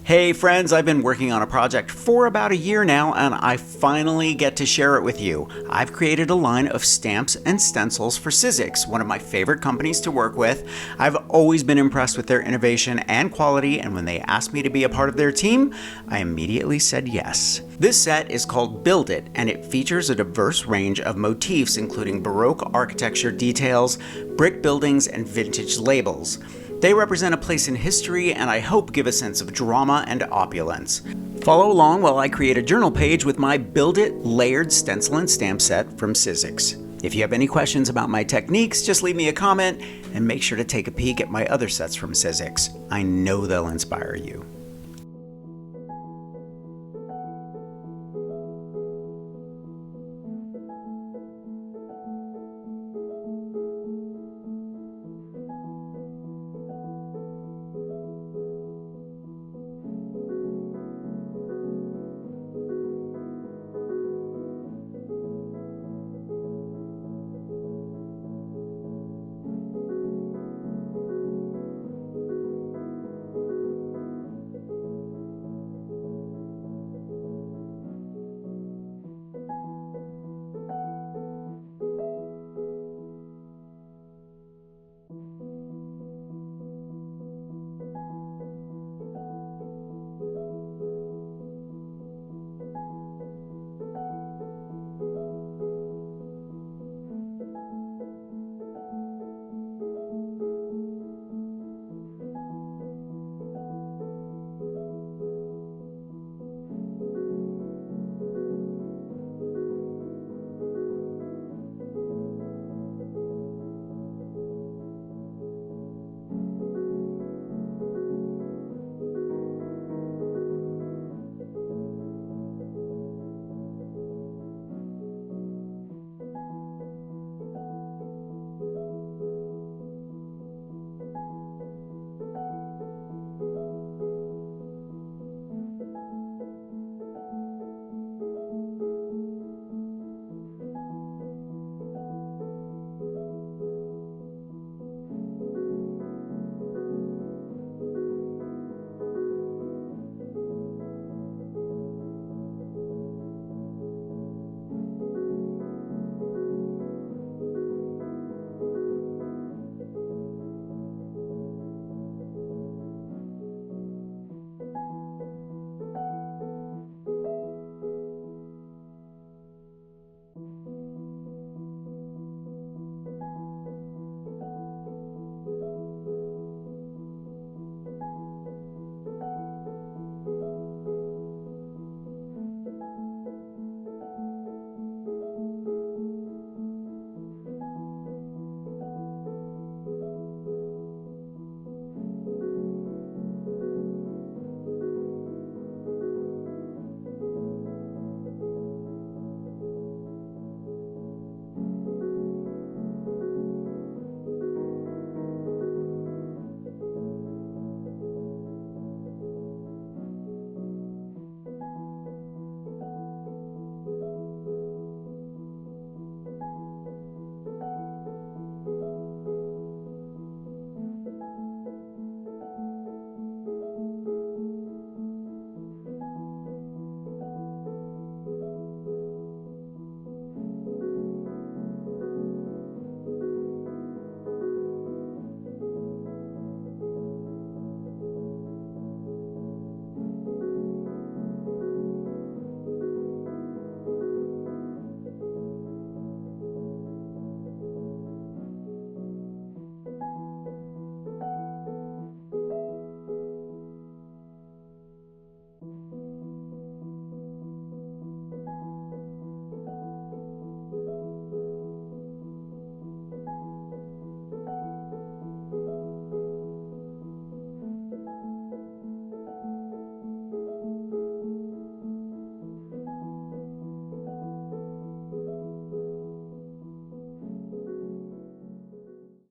Hey friends, I've been working on a project for about a year now and I finally get to share it with you. I've created a line of stamps and stencils for Sizzix, one of my favorite companies to work with. I've always been impressed with their innovation and quality, and when they asked me to be a part of their team, I immediately said yes. This set is called Build It, and it features a diverse range of motifs including Baroque architecture details, brick buildings, and vintage labels. They represent a place in history and I hope give a sense of drama and opulence. Follow along while I create a journal page with my Build It layered stencil and stamp set from Sizzix. If you have any questions about my techniques, just leave me a comment and make sure to take a peek at my other sets from Sizzix. I know they'll inspire you.